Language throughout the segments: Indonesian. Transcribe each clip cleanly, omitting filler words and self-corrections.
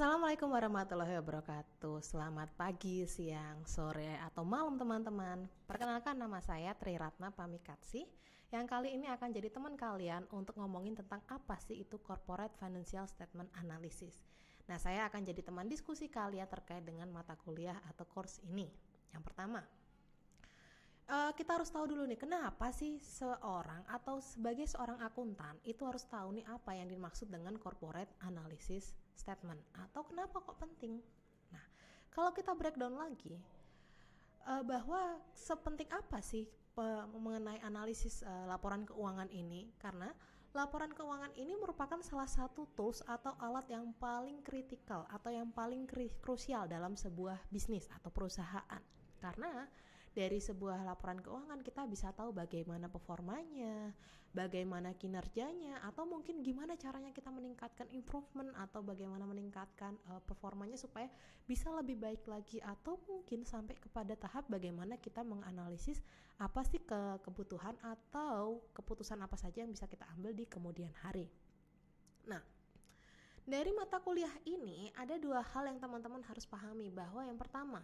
Assalamualaikum warahmatullahi wabarakatuh. Selamat pagi, siang, sore, atau malam teman-teman. Perkenalkan, nama saya Tri Ratna Pamikatsih, yang kali ini akan jadi teman kalian untuk ngomongin tentang apa sih itu Corporate Financial Statement Analysis. Nah, saya akan jadi teman diskusi kalian terkait dengan mata kuliah atau course ini. Yang pertama, kita harus tahu dulu nih, kenapa sih seorang atau sebagai seorang akuntan itu harus tahu nih apa yang dimaksud dengan corporate analysis statement, atau kenapa kok penting. Nah, kalau kita breakdown lagi, bahwa sepenting apa sih mengenai analisis laporan keuangan ini, karena laporan keuangan ini merupakan salah satu tools atau alat yang paling kritikal atau yang paling krusial dalam sebuah bisnis atau perusahaan. Karena dari sebuah laporan keuangan kita bisa tahu bagaimana performanya, bagaimana kinerjanya, atau mungkin gimana caranya kita meningkatkan improvement atau bagaimana meningkatkan performanya supaya bisa lebih baik lagi, atau mungkin sampai kepada tahap bagaimana kita menganalisis apa sih kebutuhan atau keputusan apa saja yang bisa kita ambil di kemudian hari. Nah, dari mata kuliah ini ada dua hal yang teman-teman harus pahami, bahwa yang pertama,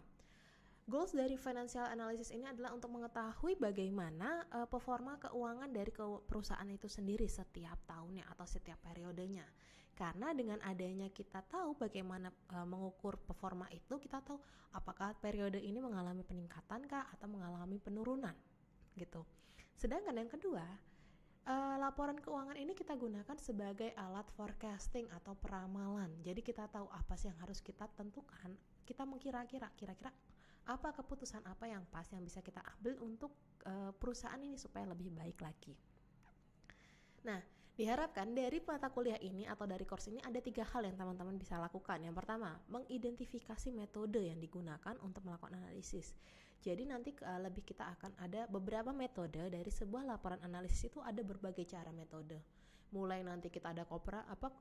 goals dari financial analysis ini adalah untuk mengetahui bagaimana performa keuangan dari perusahaan itu sendiri setiap tahunnya atau setiap periodenya. Karena dengan adanya kita tahu bagaimana mengukur performa itu, kita tahu apakah periode ini mengalami peningkatan kah atau mengalami penurunan gitu. Sedangkan yang kedua, laporan keuangan ini kita gunakan sebagai alat forecasting atau peramalan. Jadi kita tahu apa sih yang harus kita tentukan, kita kira-kira apa keputusan apa yang pas yang bisa kita ambil untuk perusahaan ini supaya lebih baik lagi. Nah, diharapkan dari mata kuliah ini atau dari course ini ada 3 hal yang teman-teman bisa lakukan. Yang pertama, mengidentifikasi metode yang digunakan untuk melakukan analisis. Jadi nanti lebih kita akan ada beberapa metode. Dari sebuah laporan analisis itu ada berbagai cara metode. Mulai nanti kita ada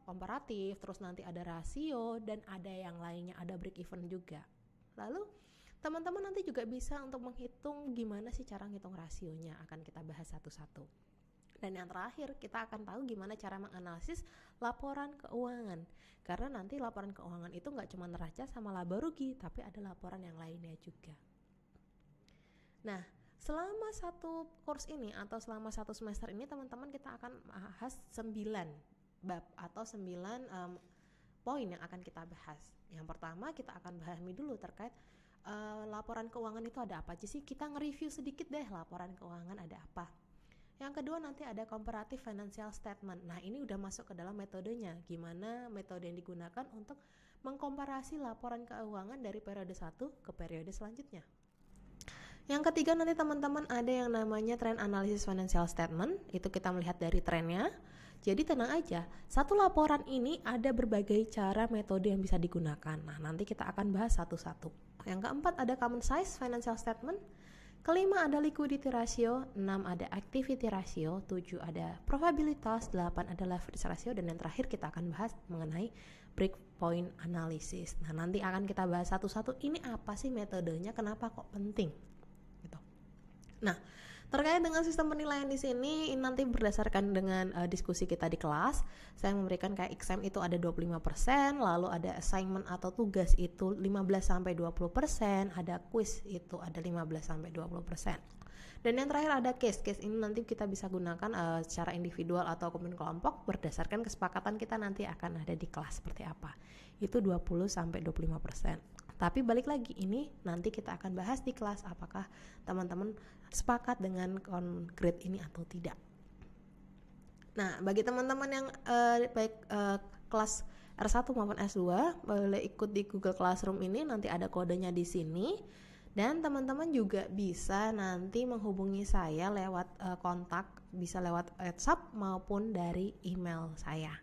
komparatif, terus nanti ada rasio, dan ada yang lainnya, ada break even juga. Lalu teman-teman nanti juga bisa untuk menghitung gimana sih cara ngitung rasionya, akan kita bahas satu-satu. Dan yang terakhir, kita akan tahu gimana cara menganalisis laporan keuangan. Karena nanti laporan keuangan itu nggak cuma neraca sama laba rugi, tapi ada laporan yang lainnya juga. Nah, selama satu course ini atau selama satu semester ini, teman-teman kita akan bahas 9 bab atau 9 poin yang akan kita bahas. Yang pertama, kita akan pahami dulu terkait laporan keuangan itu ada apa aja sih. Kita nge-review sedikit deh laporan keuangan ada apa. Yang kedua, nanti ada comparative financial statement. Nah, ini udah masuk ke dalam metodenya, gimana metode yang digunakan untuk mengkomparasi laporan keuangan dari periode 1 ke periode selanjutnya. Yang ketiga, nanti teman-teman ada yang namanya trend analysis financial statement. Itu kita melihat dari trennya. Jadi tenang aja, satu laporan ini ada berbagai cara metode yang bisa digunakan. Nah, nanti kita akan bahas satu-satu. Yang keempat ada common size financial statement. Kelima ada liquidity ratio. 6 ada activity ratio. 7 ada probabilitas. 8 ada leverage ratio. Dan yang terakhir kita akan bahas mengenai breakpoint analysis. Nah, nanti akan kita bahas satu-satu. Ini apa sih metodenya? Kenapa kok penting? Gitu. Nah, terkait dengan sistem penilaian di sini, ini nanti berdasarkan dengan diskusi kita di kelas. Saya memberikan kayak exam itu ada 25%, lalu ada assignment atau tugas itu 15-20%, ada quiz itu ada 15-20%. Dan yang terakhir ada case ini nanti kita bisa gunakan secara individual atau kelompok berdasarkan kesepakatan kita nanti akan ada di kelas seperti apa. Itu 20-25%. Tapi balik lagi, ini nanti kita akan bahas di kelas apakah teman-teman sepakat dengan konkret ini atau tidak. Nah, bagi teman-teman yang baik kelas R1 maupun S2 boleh ikut di Google Classroom ini, nanti ada kodenya di sini. Dan teman-teman juga bisa nanti menghubungi saya lewat kontak, bisa lewat WhatsApp maupun dari email saya.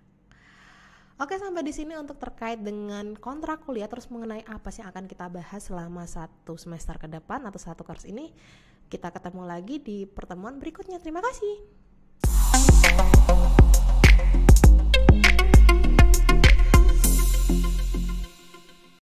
Oke, sampai di sini untuk terkait dengan kontrak kuliah, terus mengenai apa sih yang akan kita bahas selama satu semester ke depan atau satu course ini. Kita ketemu lagi di pertemuan berikutnya. Terima kasih.